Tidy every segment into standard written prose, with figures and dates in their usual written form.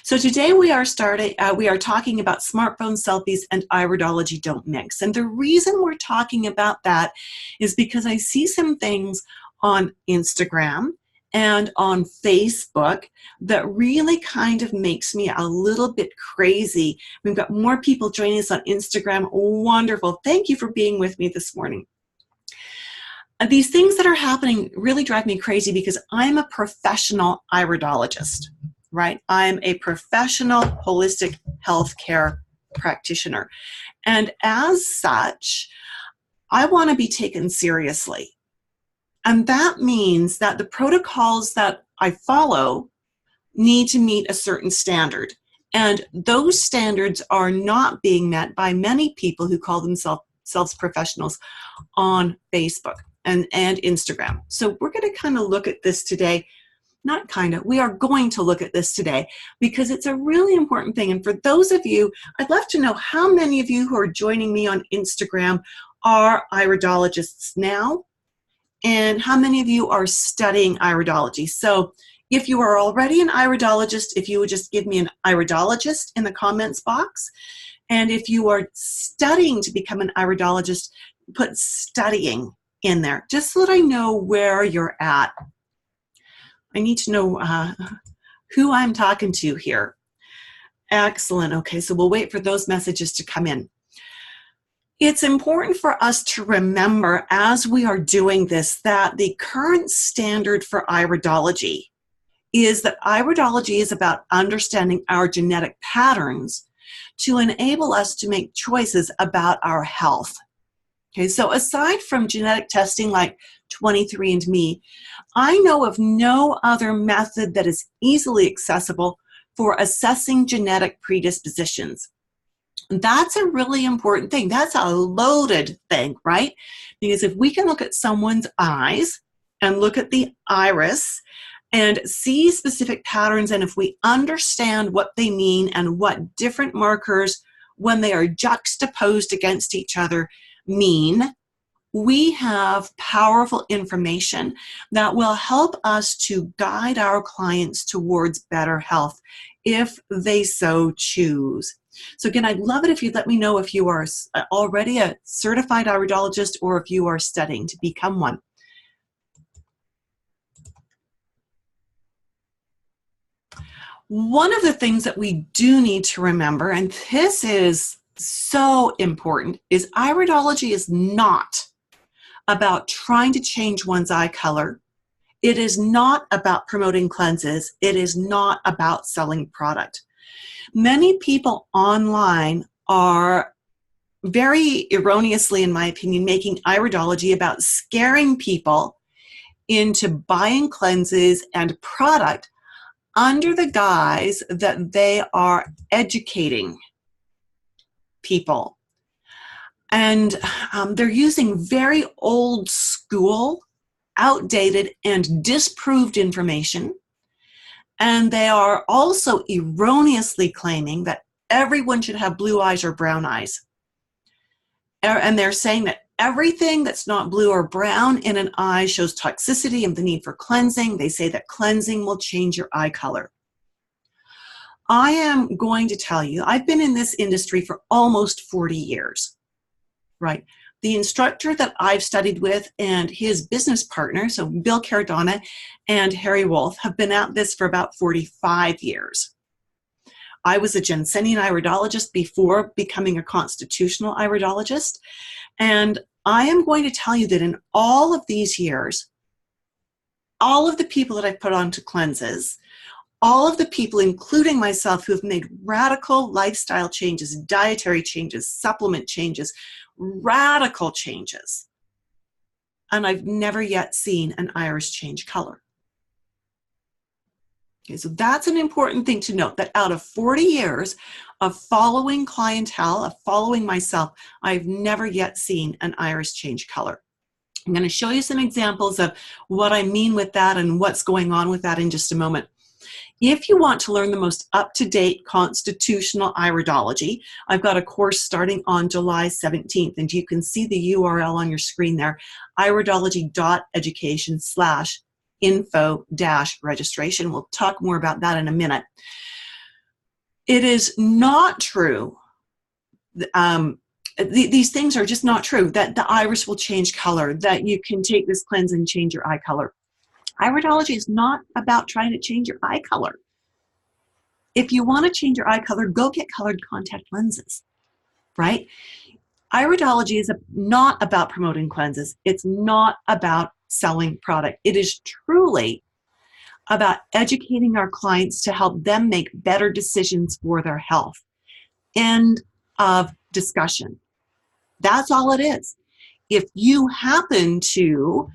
So today we are talking about smartphone selfies and iridology don't mix. And the reason we're talking about that is because I see some things on Instagram and on Facebook that really kind of makes me a little bit crazy. We've got more people joining us on Instagram. Wonderful. Thank you for being with me this morning. These things that are happening really drive me crazy because I'm a professional iridologist, right? I'm a professional holistic healthcare practitioner. And as such, I want to be taken seriously. And that means that the protocols that I follow need to meet a certain standard. And those standards are not being met by many people who call themselves professionals on Facebook and Instagram. So we're going to kind of look at this today. Not kind of, we are going to look at this today because it's a really important thing. And for those of you, I'd love to know how many of you who are joining me on Instagram are iridologists now, and how many of you are studying iridology. So if you are already an iridologist, if you would just give me an iridologist in the comments box. And if you are studying to become an iridologist, put studying in there, just so that I know where you're at. I need to know who I'm talking to here. Excellent. Okay, so we'll wait for those messages to come in. It's important for us to remember as we are doing this that the current standard for iridology is that iridology is about understanding our genetic patterns to enable us to make choices about our health. Okay, so aside from genetic testing like 23andMe, I know of no other method that is easily accessible for assessing genetic predispositions. That's a really important thing. That's a loaded thing, right? Because if we can look at someone's eyes and look at the iris and see specific patterns, and if we understand what they mean and what different markers, when they are juxtaposed against each other, mean, we have powerful information that will help us to guide our clients towards better health if they so choose. So again, I'd love it if you'd let me know if you are already a certified iridologist or if you are studying to become one. One of the things that we do need to remember, and this is so important, is iridology is not about trying to change one's eye color. It is not about promoting cleanses. It is not about selling product. Many people online are very erroneously, in my opinion, making iridology about scaring people into buying cleanses and product under the guise that they are educating people. And they're using very old school, outdated, and disproved information. And they are also erroneously claiming that everyone should have blue eyes or brown eyes. And they're saying that everything that's not blue or brown in an eye shows toxicity and the need for cleansing. They say that cleansing will change your eye color. I am going to tell you, I've been in this industry for almost 40 years, right? The instructor that I've studied with and his business partner, so Bill Cardona and Harry Wolf, have been at this for about 45 years. I was a Jensenian iridologist before becoming a constitutional iridologist. And I am going to tell you that in all of these years, all of the people that I've put onto cleanses, all of the people, including myself, who have made radical lifestyle changes, dietary changes, supplement changes, radical changes, and I've never yet seen an iris change color. Okay, so that's an important thing to note, that out of 40 years of following clientele, of following myself, I've never yet seen an iris change color. I'm going to show you some examples of what I mean with that and what's going on with that in just a moment. If you want to learn the most up-to-date constitutional iridology, I've got a course starting on July 17th, and you can see the URL on your screen there, iridology.education/info-registration. We'll talk more about that in a minute. It is not true. These things are just not true, that the iris will change color, that you can take this cleanse and change your eye color. Iridology is not about trying to change your eye color. If you want to change your eye color, go get colored contact lenses, right? Iridology is not about promoting cleanses. It's not about selling product. It is truly about educating our clients to help them make better decisions for their health. End of discussion. That's all it is. If you happen to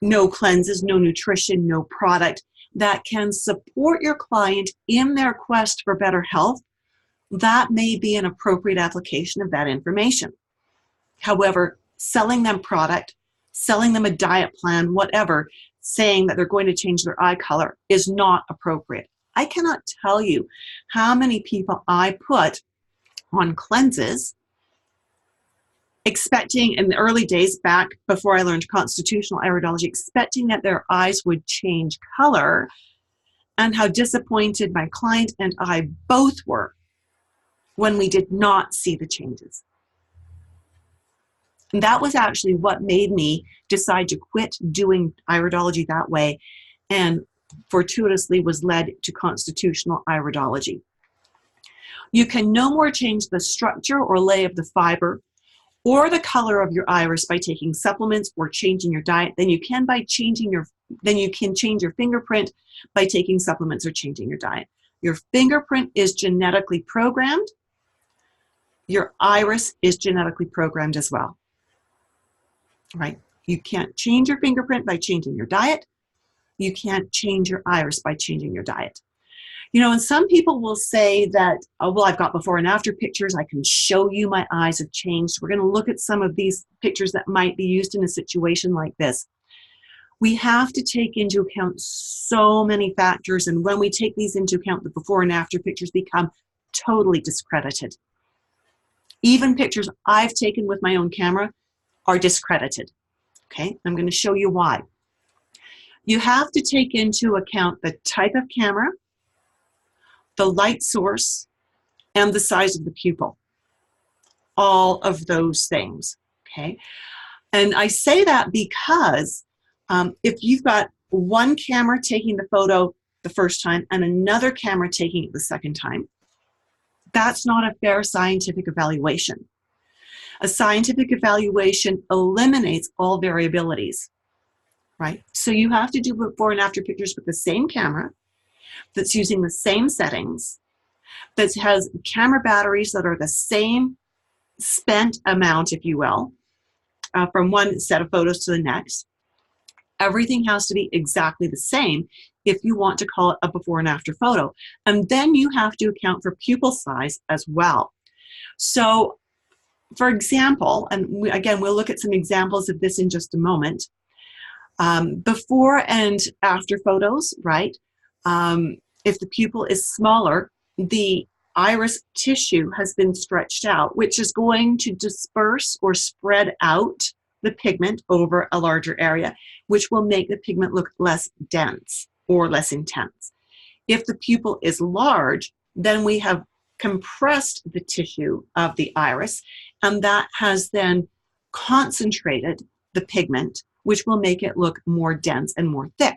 know cleanses, know nutrition, know product that can support your client in their quest for better health, that may be an appropriate application of that information. However, selling them product, selling them a diet plan, whatever, saying that they're going to change their eye color is not appropriate. I cannot tell you how many people I put on cleanses expecting, in the early days back before I learned constitutional iridology, expecting that their eyes would change color, and how disappointed my client and I both were when we did not see the changes. And that was actually what made me decide to quit doing iridology that way, and fortuitously was led to constitutional iridology. You can no more change the structure or lay of the fiber or the color of your iris by taking supplements or changing your diet than you can change your fingerprint by taking supplements or changing your diet. Your fingerprint is genetically programmed. Your iris is genetically programmed as well. Right? You can't change your fingerprint by changing your diet. You can't change your iris by changing your diet. You know, and some people will say that, oh, well, I've got before and after pictures. I can show you my eyes have changed. We're going to look at some of these pictures that might be used in a situation like this. We have to take into account so many factors, and when we take these into account, the before and after pictures become totally discredited. Even pictures I've taken with my own camera are discredited. Okay, I'm going to show you why. You have to take into account the type of camera, the light source, and the size of the pupil. All of those things, okay? And I say that because if you've got one camera taking the photo the first time and another camera taking it the second time, that's not a fair scientific evaluation. A scientific evaluation eliminates all variabilities, right? So you have to do before and after pictures with the same camera, that's using the same settings, that has camera batteries that are the same spent amount, if you will, from one set of photos to the next. Everything has to be exactly the same if you want to call it a before and after photo. And then you have to account for pupil size as well. So, for example, and again, we'll look at some examples of this in just a moment. Before and after photos, right? If the pupil is smaller, the iris tissue has been stretched out, which is going to disperse or spread out the pigment over a larger area, which will make the pigment look less dense or less intense. If the pupil is large, then we have compressed the tissue of the iris, and that has then concentrated the pigment, which will make it look more dense and more thick.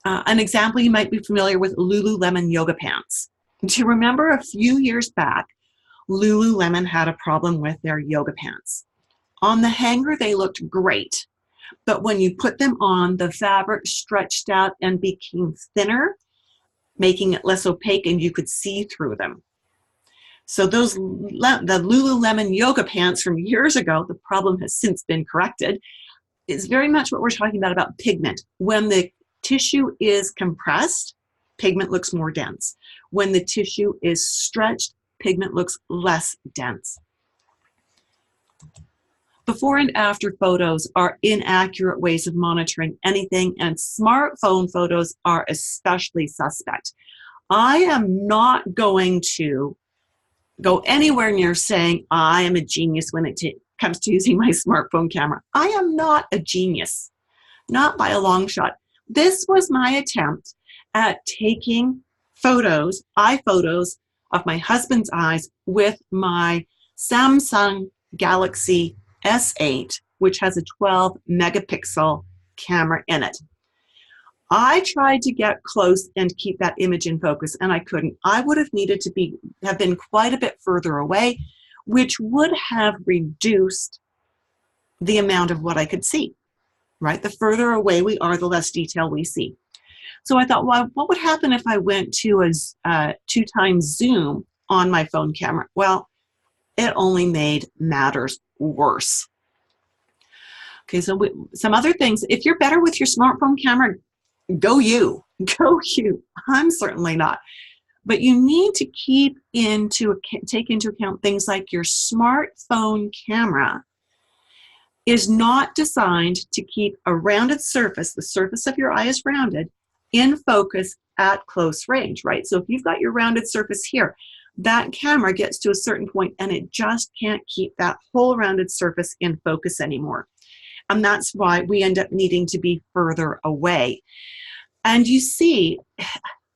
An example, you might be familiar with Lululemon yoga pants. Do you remember a few years back, Lululemon had a problem with their yoga pants? On the hanger, they looked great, but when you put them on, the fabric stretched out and became thinner, making it less opaque, and you could see through them. So the Lululemon yoga pants from years ago, the problem has since been corrected, is very much what we're talking about pigment. When the tissue is compressed, pigment looks more dense. When the tissue is stretched, pigment looks less dense. Before and after photos are inaccurate ways of monitoring anything, and smartphone photos are especially suspect. I am not going to go anywhere near saying I am a genius when it comes to using my smartphone camera. I am not a genius, not by a long shot. This was my attempt at taking eye photos of my husband's eyes with my Samsung Galaxy S8, which has a 12 megapixel camera in it. I tried to get close and keep that image in focus, and I couldn't. I would have needed to have been quite a bit further away, which would have reduced the amount of what I could see, right? The further away we are, the less detail we see. So I thought, well, what would happen if I went to a 2x zoom on my phone camera? Well, it only made matters worse. Okay, so some other things. If you're better with your smartphone camera, go you. I'm certainly not. But you need to take into account things like your smartphone camera is not designed to keep a rounded surface, the surface of your eye is rounded, in focus at close range, right? So if you've got your rounded surface here, that camera gets to a certain point and it just can't keep that whole rounded surface in focus anymore. And that's why we end up needing to be further away. And you see,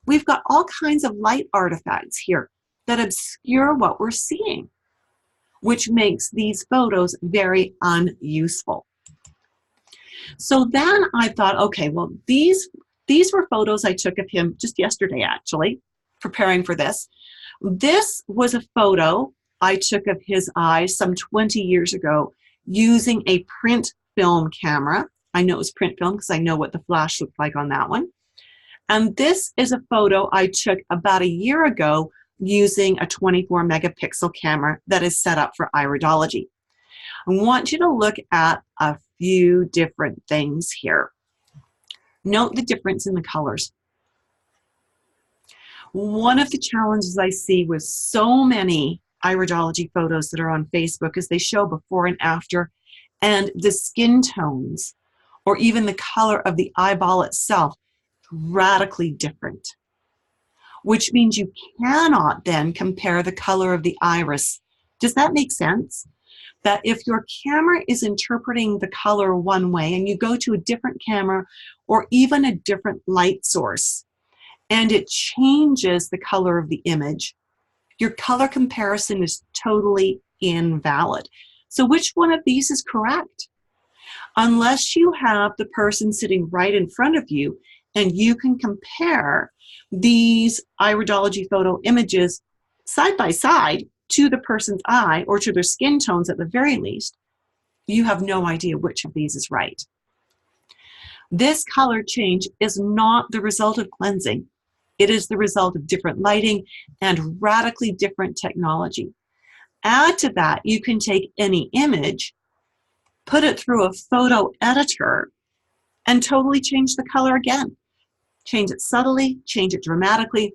we've got all kinds of light artifacts here that obscure what we're seeing, which makes these photos very unuseful. So then I thought, okay, well, these were photos I took of him just yesterday, actually, preparing for this. This was a photo I took of his eyes some 20 years ago using a print film camera. I know it was print film because I know what the flash looked like on that one. And this is a photo I took about a year ago using a 24 megapixel camera that is set up for iridology. I want you to look at a few different things here. Note the difference in the colors. One of the challenges I see with so many iridology photos that are on Facebook is they show before and after, and the skin tones or even the color of the eyeball itself radically different, which means you cannot then compare the color of the iris. Does that make sense? That if your camera is interpreting the color one way and you go to a different camera or even a different light source and it changes the color of the image, your color comparison is totally invalid. So which one of these is correct? Unless you have the person sitting right in front of you and you can compare these iridology photo images side by side to the person's eye or to their skin tones at the very least, you have no idea which of these is right. This color change is not the result of cleansing. It is the result of different lighting and radically different technology. Add to that, you can take any image, put it through a photo editor, and totally change the color again. Change it subtly, change it dramatically.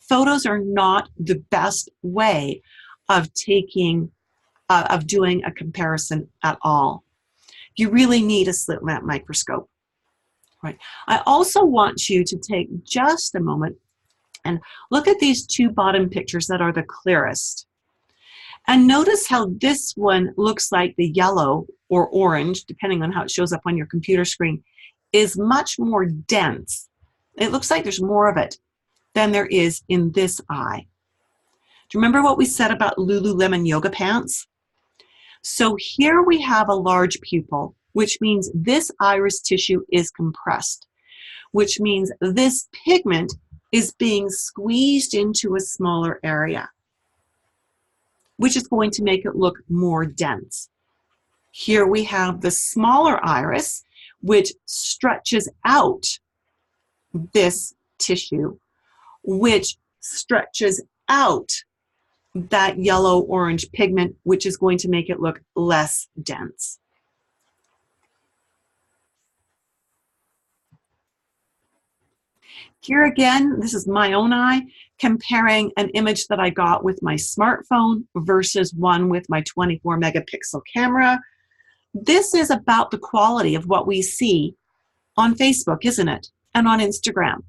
Photos are not the best way of doing a comparison at all. You really need a slit lamp microscope. Right. I also want you to take just a moment and look at these two bottom pictures that are the clearest. And notice how this one looks like the yellow or orange, depending on how it shows up on your computer screen, is much more dense. It looks like there's more of it than there is in this eye. Do you remember what we said about Lululemon yoga pants? So here we have a large pupil, which means this iris tissue is compressed, which means this pigment is being squeezed into a smaller area, which is going to make it look more dense. Here we have the smaller iris, which stretches out this tissue, which stretches out that yellow-orange pigment, which is going to make it look less dense. Here again, this is my own eye, comparing an image that I got with my smartphone versus one with my 24 megapixel camera. This is about the quality of what we see on Facebook, isn't it? And on Instagram.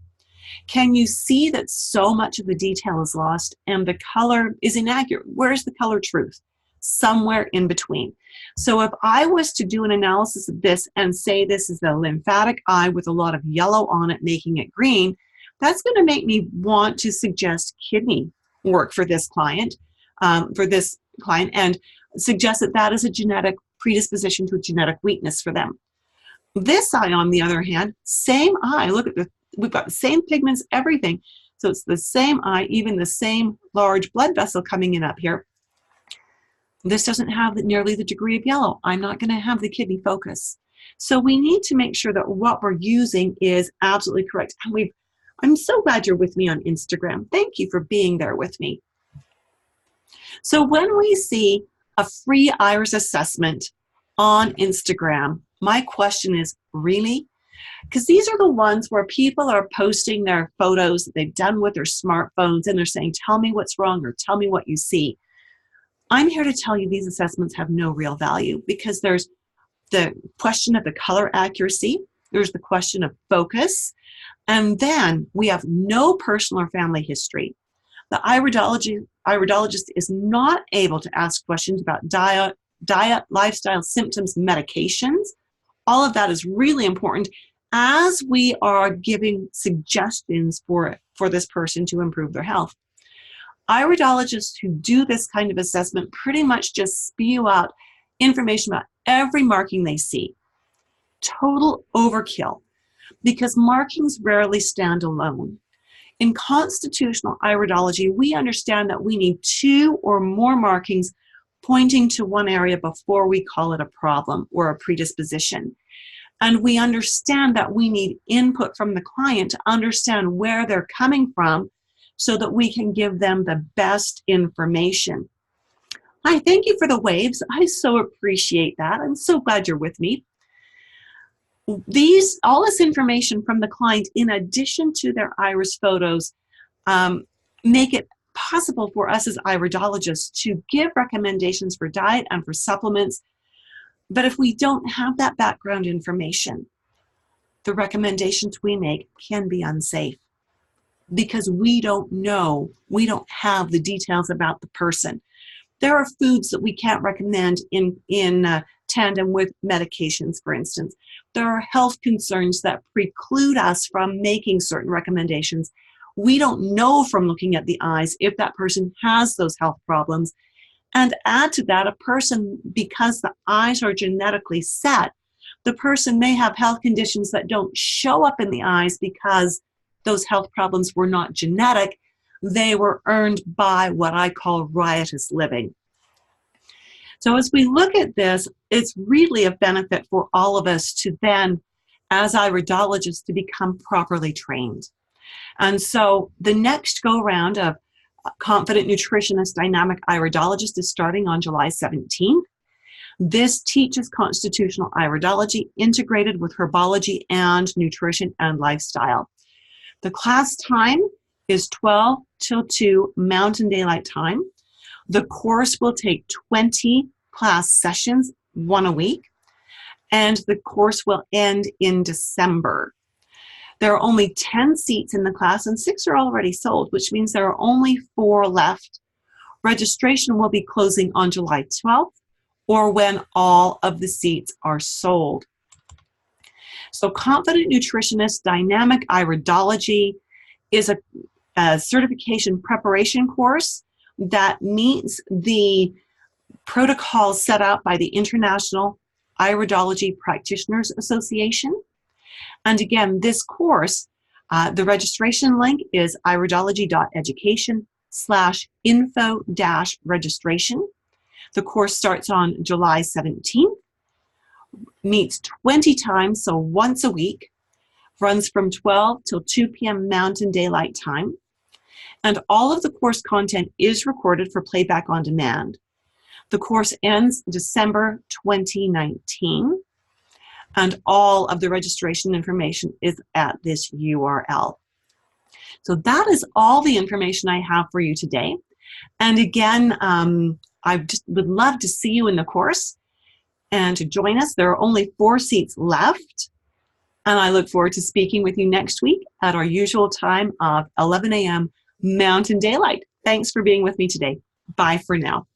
Can you see that so much of the detail is lost and the color is inaccurate? Where's the color truth? Somewhere in between. So if I was to do an analysis of this and say this is the lymphatic eye with a lot of yellow on it, making it green, that's going to make me want to suggest kidney work for this client, and suggest that that is a genetic predisposition to a genetic weakness for them. This eye, on the other hand, same eye. Look at we've got the same pigments, everything. So it's the same eye, even the same large blood vessel coming in up here. This doesn't have nearly the degree of yellow. I'm not going to have the kidney focus. So we need to make sure that what we're using is absolutely correct. And I'm so glad you're with me on Instagram. Thank you for being there with me. So when we see a free iris assessment on Instagram, my question is, really? Because these are the ones where people are posting their photos that they've done with their smartphones, and they're saying, tell me what's wrong, or tell me what you see. I'm here to tell you these assessments have no real value, because there's the question of the color accuracy, there's the question of focus, and then we have no personal or family history. The iridologist is not able to ask questions about diet, lifestyle, symptoms, medications. All of that is really important as we are giving suggestions for this person to improve their health. Iridologists who do this kind of assessment pretty much just spew out information about every marking they see. Total overkill, because markings rarely stand alone. In constitutional iridology, we understand that we need 2 or more markings pointing to one area before we call it a problem or a predisposition. And we understand that we need input from the client to understand where they're coming from so that we can give them the best information. Hi, thank you for the waves. I so appreciate that. I'm so glad you're with me. All this information from the client, in addition to their iris photos, make it possible for us as iridologists to give recommendations for diet and for supplements. But if we don't have that background information, the recommendations we make can be unsafe, because we don't know, we don't have the details about the person. There are foods that we can't recommend in tandem with medications, for instance. There are health concerns that preclude us from making certain recommendations. We don't know from looking at the eyes if that person has those health problems. And add to that, a person, because the eyes are genetically set, the person may have health conditions that don't show up in the eyes because those health problems were not genetic. They were earned by what I call riotous living. So as we look at this, it's really of benefit for all of us to then, as iridologists, to become properly trained. And so the next go-round of Confident Nutritionist Dynamic Iridologist is starting on July 17th. This teaches constitutional iridology integrated with herbology and nutrition and lifestyle. The class time is 12 till 2 Mountain Daylight Time. The course will take 20 class sessions, 1 a week, and the course will end in December. There are only 10 seats in the class, and 6 are already sold, which means there are only 4 left. Registration will be closing on July 12th, or when all of the seats are sold. So Confident Nutritionist Dynamic Iridology is a certification preparation course that meets the protocols set out by the International Iridology Practitioners Association. And again, this course, the registration link is iridology.education/info-registration. The course starts on July 17th, meets 20 times, so once a week, runs from 12 till 2 p.m. Mountain Daylight Time. And all of the course content is recorded for playback on demand. The course ends December 2019. And all of the registration information is at this URL. So that is all the information I have for you today. And again, I just would love to see you in the course and to join us. There are only 4 seats left. And I look forward to speaking with you next week at our usual time of 11 a.m. Mountain Daylight. Thanks for being with me today. Bye for now.